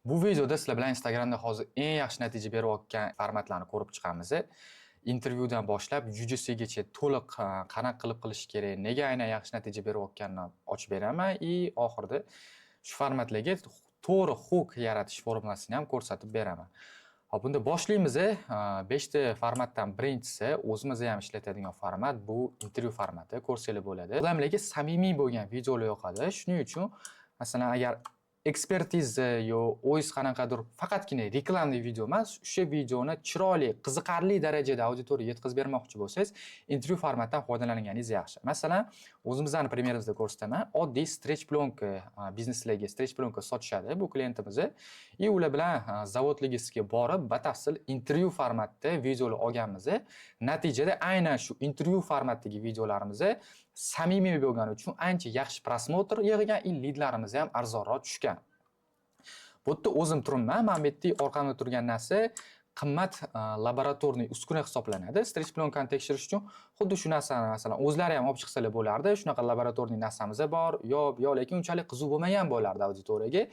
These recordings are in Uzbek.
Bu videoda sizlar bilan Instagramda hozir eng yaxshi natija berayotgan formatlarni ko'rib chiqamiz. Intervyudan boshlab UGCgacha to'liq qanaqa qilib qilish kerak, nega aynan yaxshi natija berayotganini ochib beraman oxirida shu formatlarga to'g'ri hook yaratish formulasini ham ko'rsatib beraman. Hop, bunda boshlaymiz. 5 ta formatdan birinchisi o'zimiz ham ishlatadigan format, bu intervyu formati. Ko'rsanglar bo'ladi. Odamlarga samimiy bo'lgan videolar yoqadi. Shuning uchun masalan agar ekspertiza yo o'zingiz qanaqadir faqatgina reklamli video emas, o'sha videoni chiroyli, qiziqarli darajada auditoriyaga yetkazib bermoqchi bo'lsangiz, intervyu formatidan foydalanganingiz yaxshi. Masalan, o'zimizning primerimizda ko'rsataman. Oddiy stretch plyonka bizneslarga stretch plyonka sotishadi bu klientimiz. Ular bilan zavodligisiga borib, batafsil intervyu formatida videolar olganmiz. Natijada aynan shu intervyu formatidagi videolarimiz samimiy bo'lgani uchun ancha yaxshi prosmotr yig'gan, lidlarimiz ham arzonroq tushgan. Bu yerda o'zim turibman. Mana bu yerda orqamda turgan narsa qimmat laboratorniy uskuna hisoblanadi. Stretch plyonkani tekshirish uchun xuddi shu narsani masalan o'zlari ham olib chiqsalar bo'lardi. Shunaqa laboratorniy narsamiz bor, yo lekin unchalik qiziq bo'lmagan bo'lardi auditoriyaga.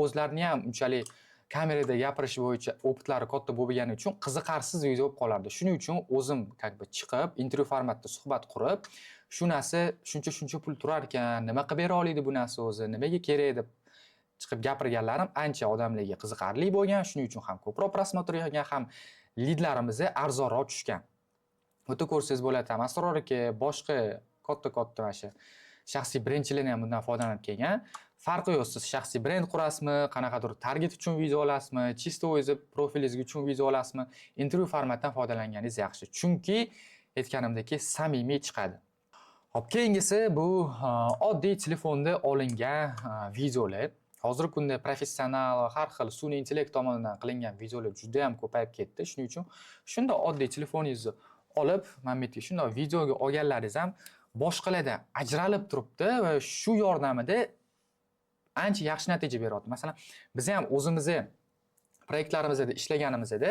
O'zlarini ham unchalik kamerada gapirish bo'yicha op'atlari katta bo'lgani uchun qiziqarsiz video bo'lib qolardi. Shuning uchun o'zim chiqib, intervyu formatida suhbat qurib, shu narsa shuncha pul turar ekan, nima qilib bera oladi bu narsa o'zi, nimaga kerak deb chiqib gapirganlarim ancha odamlarga qiziqarli bo'lgan. Shuning uchun ham ko'proq prosmotr yig'gan, ham lidlarimiz arzonroq tushgan. Bunda ko'rsangiz bo'ladi, ham Asror aka boshqa katta mana shu shaxsiy brendchilar ham bundan foydalanib kelgan. Farqi yo'q, siz shaxsiy brend qurasizmi, qanaqadir target uchun video olasizmi, chisto o'zi profilingiz uchun video olasizmi, intervyu formatidan foydalanganingiz yaxshi. Chunki aytganimdek, samimiy chiqadi. Hop, keyingisi bu oddiy telefonda olingan videolar. Hozirgi kunda professional va har xil sun'iy intellekt tomonidan qilingan videolar juda ham ko'payib ketdi. Shuning uchun shunda oddiy telefoningizni olib, mana bu yerga shunday videoga olganlaringiz ham boshqalardan ajralib turibdi va shu yordamida ancha yaxshi natija beryapti. Masalan, biz ham o'zimizni proyektlarimizda ishlaganimizda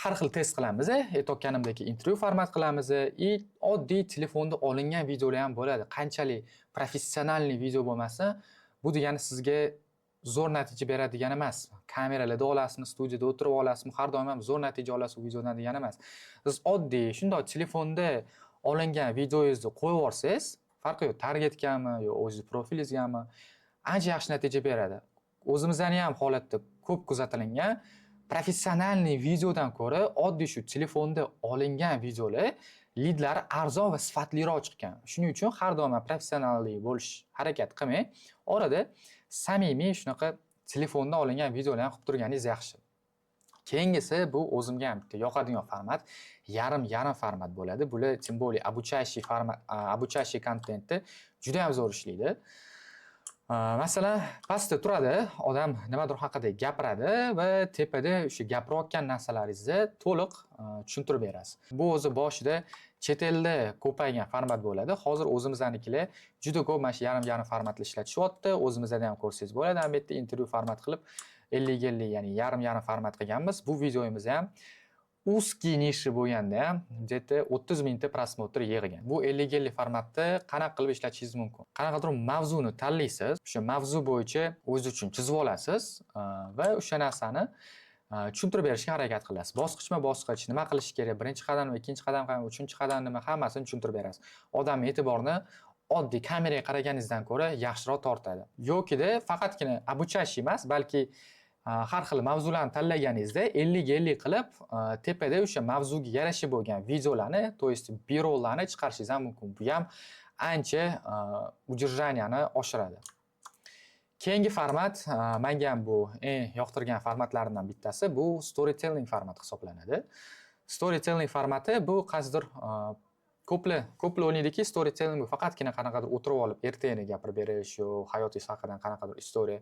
har xil test qilamiz. Aytganimdek, intervyu format qilamiz. Oddiy telefonda olingan videolar ham bo'ladi. Qanchalik professionalniy video bo'lmasa, bu degani sizga zo'r natija beradi degani emas. Kameralarda olasizmi, studiyada o'tirib olasizmi, har doim ham zo'r natija olasiz u videodan degani emas. Siz oddiy shunday telefonda olingan videongizni qo'yib yuborsangiz, farqi yo'q, targetgami yo o'z profilingizgami, ancha yaxshi natija beradi. O'zimizning ham holatda ko'p kuzatilgan professionalniy videodan ko'ra oddiy shu telefonda olingan videolar lidlari arzon va sifatliroq chiqqan. Shuning uchun har doim professionallik bo'lish harakat qilmang. Orada samimiy shunaqa telefonda olingan videolarni qilib turganingiz yaxshi. Keyingisi bu o'zimga ham bitta yoqadigan format, yarim format bo'ladi. Bular tim более обучающий kontentni juda ham zo'r ishlaydi. Masalan, pastda turadi, odam nimadir haqida gapiradi va tepada o'sha gapirayotgan narsalaringizni to'liq tushuntirib berasiz. Bu o'zi boshida chet elda ko'paygan format bo'ladi. Hozir o'zimiznikilar juda ko'p mana shu yarim formatli ishlatishyapti. O'zimizda ham ko'rsangiz bo'ladi. Bu yerda intervyu format qilib 50-50, ya'ni yarim format qilganmiz. Bu videomiz ham узкий nishi bo'lganda ham где-то 30 mingta prosmotr yig'gan. Bu 50-50 formatda qanaqa qilib ishlatishingiz mumkin. Qanaqadir mavzuni tanlaysiz, o'sha mavzu bo'yicha o'z uchun chizib olasiz va o'sha narsani tushuntirib berishga harakat qilasiz. Bosqichma-bosqich nima qilish kerak, birinchi qadam va ikkinchi qadam, uchinchi qadam nima, hammasini tushuntirib berasiz. Odamning e'tiborini oddiy kameraga qaraganingizdan ko'ra yaxshiroq tortadi. Yo'kida faqatgina обучающий emas, balki har xil mavzularni tanlaganingizda 50-50 qilib tepada o'sha mavzuga yarasha bo'lgan videolarni, to есть birollarni chiqarishingiz ham mumkin. Bu ham ancha удержанияni oshiradi. Keyingi format, menga ham bu eng yoqtirgan formatlarimdan bittasi, bu storytelling formati hisoblanadi. Storytelling formati bu qaysidir ko'plar o'ylaydiki, storytelling bu faqatgina qanaqadir o'tirib olib ertagini gapirib berish yo hayotingiz haqida qanaqadir istoriya.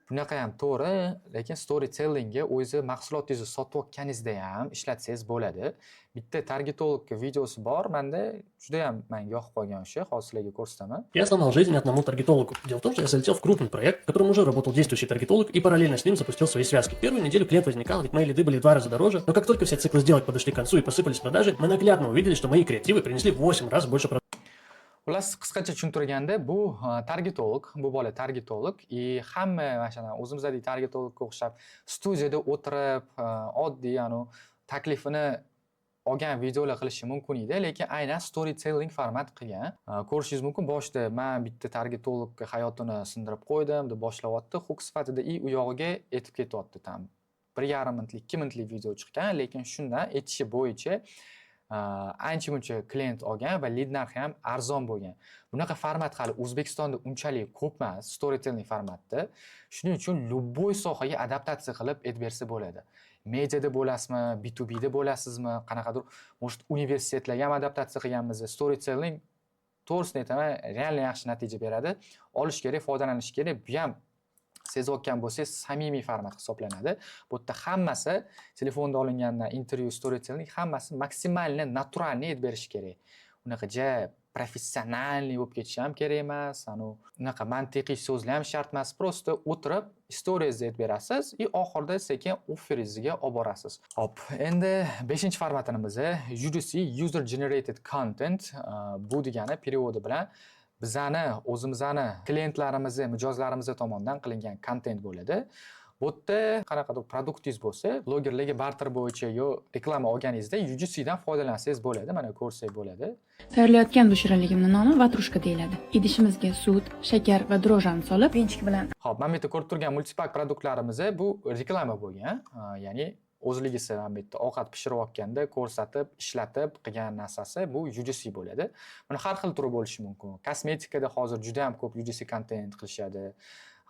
Bunaqa ham to'g'ri, lekin storytellingga o'zi mahsulotingizni sotayotganingizda ham ishlatsangiz bo'ladi. Bitta targetolog videosi bor, menda juda ham menga yoqib qolgan o'sha, hozir sizlarga ko'rsataman. Я сломал жизнь одному таргетологу. Дело в том, что я залетел в крупный проект, в котором уже работал действующий таргетолог и параллельно с ним запустил свои связки. Первую неделю клиент возникал, ведь мои лиды были в 2 раза дороже, но как только все циклы сделок подошли к концу и посыпались продажи, мы наглядно увидели, что мои креативы принесли в 8 раз больше продаж. Xullas, qisqacha tushuntirganda, bu targetolog, bu bola targetolog hamma mana o'zimizdagi targetologga o'xshab studiyada o'tirib, oddiy taklifini olgan videolar qilishi mumkin edi, lekin aynan storytelling format qilgan. Ko'rishingiz mumkin, boshida men bitta targetologga hayotini sindirib qo'ydim deb boshlayapti. Hook sifatida u yog'iga etib ketyapti. Tam 1,5 minutlik, 2 minutlik video chiqqan, lekin shundan aytishi bo'yicha ancha muncha klient olgan va lead narxi ham arzon bo'lgan. Bunaqa format hali O'zbekistonda unchalik ko'p emas, storytelling formatda. Shuning uchun любой sohaga adaptatsiya qilib aytib bersa bo'ladi. Mediada bo'lasizmi, B2B'da bo'lasizmi, qanaqadir может universitetlarga ham adaptatsiya qilganmiz. Storytelling to'g'risini aytaman, real yaxshi natija beradi. Olish kerak, foydalanish kerak. Bu ham sezayotgan bo'lsangiz, samimiy format hisoblanadi. Bu yerda hammasi telefonda olingandan intervyu, storytelling hammasi maksimalni naturalni aytib berish kerak. Unaqa professionalniy bo'lib ketishi ham kerak emas. Unaqa mantiqiy so'zlar ham shart emas. Prosta o'tirib stories aytib berasiz va oxirida sekin offeringizga olib borasiz. Hop, endi 5-formatimiz UGC, User Generated Content. Bu degani perevodi bilan bizani o'zimizni klientlarimiz, mijozlarimiz tomonidan qilingan kontent bo'ladi. Bu yerda qanaqadir produktingiz bo'lsa, blogerlarga barter bo'yicha yo reklama olganingizda UGC dan foydalansangiz bo'ladi. Mana ko'rsak bo'ladi. Tayyorlayotgan bu shirinligimning nomi vatrushka deyiladi. Idishimizga sut, shakar va drojani solib, pinchik bilan. Xo'p, mana bu yerda ko'rib turgan multipak produktlarimiz bu reklama bo'lgan. Ya'ni o'zligisi mana bu yerda ovqat pishirayotganda ko'rsatib, ishlatib qilgan narsasi bu UGC bo'ladi. Buni har xil turi bo'lishi mumkin. Kosmetikada hozir juda ham ko'p UGC content qilishadi.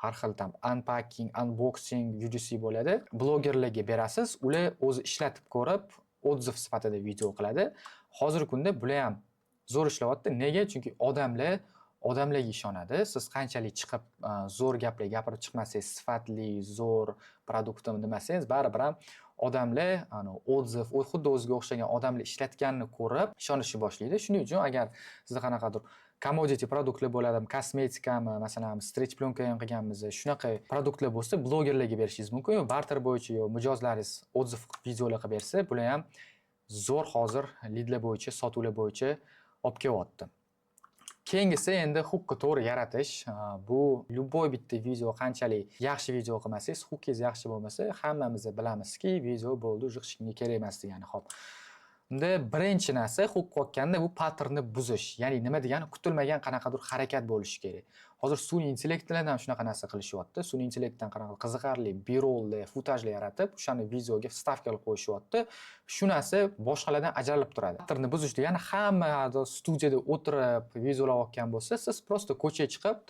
Har xil unpacking, unboxing, UGC bo'ladi. Blogerlarga berasiz, ular o'zi ishlatib ko'rib, otziv sifatida video qiladi. Hozirgi kunda bular ham zo'r ishlayapti. Nega? Chunki odamlarga ishonadi. Siz qanchalik chiqib zo'r gaplar gapirib chiqmasangiz, sifatli, zo'r produktim demasangiz, baribir ham odamlar otziv, xuddi o'ziga o'xshagan odamlar ishlatganini ko'rib ishonishni boshlaydi. Shuning uchun agar sizda qanaqadir commodity produktlar bo'ladi, kosmetikami, masalan, stretch plyonka ham qilganmiz. Shunaqa produktlar bo'lsa, blogerlarga berishingiz mumkin. Yo barter bo'yicha yo mijozlaringiz otziv videolar qilib bersa, bular ham zo'r hozir leadlar bo'yicha, sotuvlar bo'yicha olib kelyapti. Keyingisi endi hookni to'g'ri yaratish. Bu любой bitta video qanchalik yaxshi video qilmasangiz, hookingiz yaxshi bo'lmasa, hammamiz bilamizki, video bo'ldi, jiqishga kerak emas degani. Xo'p. Unda birinchi narsa hook qo'yganda bu patternni buzish. Ya'ni nima degani, kutilmagan qanaqadir harakat bo'lishi kerak. Hozir sun'iy intellektlar ham shunaqa narsa qilishyapti. Sun'iy intellektdan qanaqa qiziqarli B-rolllar, futajlar yaratib, o'shani videoga vstavka qilib qo'yishyapti. Shu narsa boshqalardan ajralib turadi. Patternni buzish degani hamma studiyada o'tirib videolar olgan bo'lsa, siz prosta ko'chaga chiqib,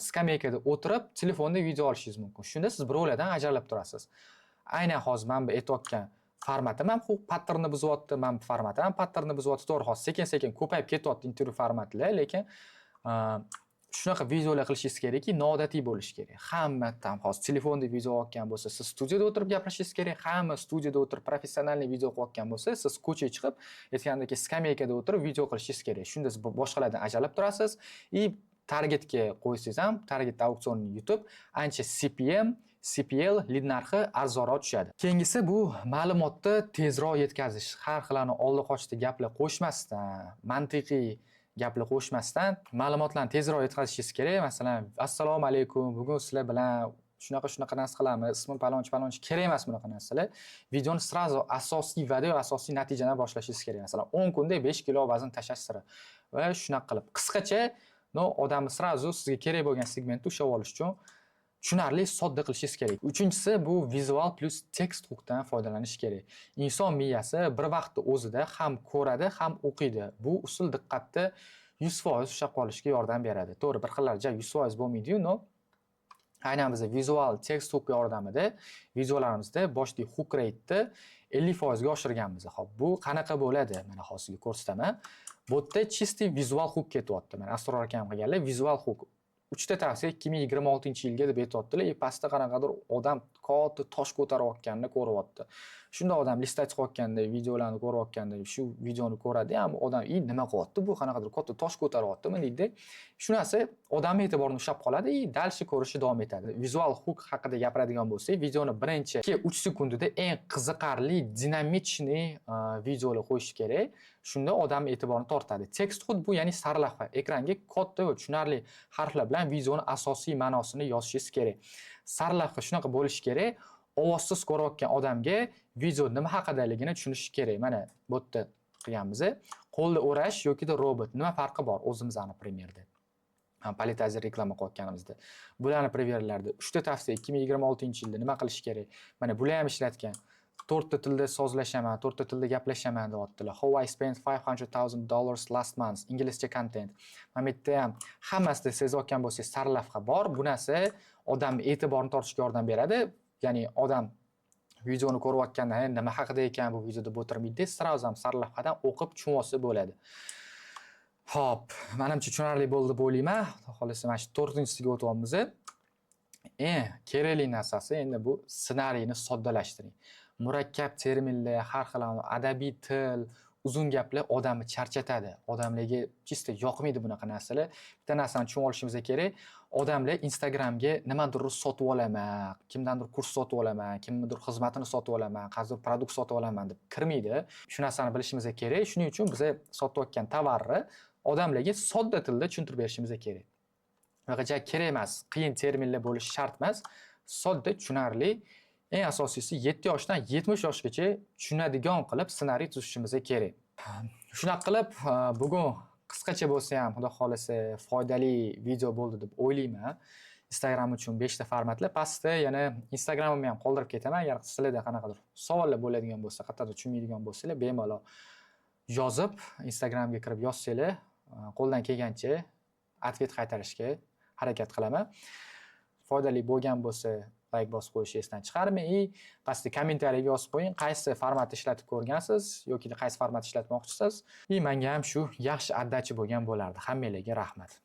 skameykada o'tirib, telefonda video olishingiz mumkin. Shunda siz birovlardan ajralib turasiz. Aynan hozir men bu aytayotgan formatim ham patternni buzyapti, men formatim ham patternni buzyapti. To'g'ri, hozir sekin-sekin ko'payib ketyapti intervyu formatlar, lekin shunaqa videolar qilishingiz kerakki, noodatiy bo'lishi kerak. Hamma hozir telefonda video olgan bo'lsa, siz studiyada o'tirib gapirishingiz kerak. Hamma studiyada o'tirib professionalniy video qilayotgan bo'lsa, siz ko'chaga chiqib, aytgandek skameykada o'tirib video qilishingiz kerak. Shunda siz boshqalardan ajralib turasiz va targetga qo'ysangiz ham, target auksionini yutib, ancha CPL lead narxi arzonroq tushadi. Keyingisi bu ma'lumotni tezroq yetkazish. Har xilani oldi qochdi gaplar qo'shmasdan, mantiqiy gaplar qo'shmasdan ma'lumotlarni tezroq yetkazishingiz kerak. Masalan, assalomu alaykum, bugun sizlar bilan shunaqa narsa qilamiz, ismim palonchi kerak emas bunaqa narsalar. Videoni srazu asosiy va'da va asosiy natijadan boshlashingiz kerak. Masalan, 10 kunda 5 kilo vazn tashlash siri va shunaqa qilib qisqacha odamni srazu sizga kerak bo'lgan segmentni ushlab olish uchun tushunarli, sodda qilishingiz kerak. Uchinchisi bu vizual plus tekst hookdan foydalanish kerak. Inson miyasi bir vaqtda o'zida ham ko'radi, ham o'qiydi. Bu usul diqqatni 100% ushlab qolishga yordam beradi. To'g'ri, bir xillarcha 100% bo'lmaydi-yu, aynan biz vizual tekst hook yordamida videolarimizda boshli hook rate'ni 50% ga oshirganmiz. Xo'p, bu qanaqa bo'ladi? Mana hozirga ko'rsataman. Bu yerda chisti vizual hook ketyapti. Mana Asror akam qilganlar vizual hook. 3 ta tavsiya 2026-yilga deb aytayaptilar. Pastda qanaqadir odam katta tosh ko'tarayotganini ko'ryapti. Shunda odam listach qo'yayotganda, videolarni ko'rayotganda, shu videoni ko'radi ham odam, nima qilyapti? Bu qanaqadir katta tosh ko'taryaptimi deydi. Shu narsa odamni e'tiborini ushlab qoladi и дальше ko'rishni davom etadi. Vizual hook haqida gapiradigan bo'lsak, videoni birinchi 2-3 sekundida eng qiziqarli, dinamichniy videolar qo'yish kerak. Shunda odam e'tiborini tortadi. Text hook bu ya'ni sarlavha. Ekranga katta va tushunarli harflar bilan videoni asosiy ma'nosini yozishingiz kerak. Sarlavha shunaqa bo'lishi kerak. Ovozsiz ko'rayotgan odamga video nima haqidaligini tushunishi kerak. Mana bu yerda qilganmiz. Qo'lda o'rash yokida robot nima farqi bor o'zimizning primerda. Politazer reklama qilayotganimizda. Bularni primerlarda 3 ta tavsiya 2026-yilda nima qilish kerak? Mana bular ham ishlatgan. 4 ta tilda sozlashaman, 4 ta tilda gaplashaman deyaptilar. How I spent $500,000 last month. Inglizcha content. Mana bu yerda ham hammasida sezayotgan bo'lsangiz sarlavha bor. Bu narsa odam e'tiborini tortishga yordam beradi. Ya'ni odam videoni ko'rayotganda nima haqida ekan bu videoda o'tirmaydi, sразу ham sarlavhadan o'qib tushunib olsa bo'ladi. Xo'p, menimcha tushunarli bo'ldi deb o'ylayman. Xudo xolasa mana shu 4-inchisiga o'tyapmiz. Kerakli narsasi endi bu ssenariyni soddalashtiring. Murakkab terminlar, har xil adabiy til, uzun gaplar odamni charchatadi. Odamlarga chista yoqmaydi bunaqa narsalar. Bitta narsani tushunib olishimiz kerak. Odamlar Instagramga nimadir sotib olaman, kimdandir kurs sotib olaman, kimnidir xizmatini sotib olaman, qaysidir produkt sotib olaman deb kirmaydi. Shu narsani bilishimiz kerak. Shuning uchun biz sotayotgan tovarni odamlarga sodda tilda tushuntirib berishimiz kerak. Vaqacha kerak emas, qiyin terminlar bo'lishi shart emas. Sodda, tushunarli, eng asosiysi 7 yoshdan 70 yoshgacha tushunadigan qilib ssenariy tuzishimiz kerak. Shunaqa qilib, bugun qisqacha bo'lsa ham, xudo xolasa, foydali video bo'ldi deb o'ylayman. Instagram uchun 5 ta formatlar. Pastda yana Instagramimni ham qoldirib ketaman. Agar sizlarda qanaqadir savollar bo'ladigan bo'lsa, qayerdadir tushunmaydigan bo'lsanglar, bemalol yozib, Instagramga kirib yozsanglar, qo'ldan kelgancha atvet qaytarishga harakat qilaman. Foydali bo'lgan bo'lsa, like bosib qo'yishni esdan chiqarmang. Pastda kommentariyaga yozib qo'ying, qaysi formatni ishlatib ko'rgansiz yoki qaysi format ishlatmoqchisiz. Menga ham shu yaxshi addachi bo'lgan bo'lardi. Hammanglarga rahmat.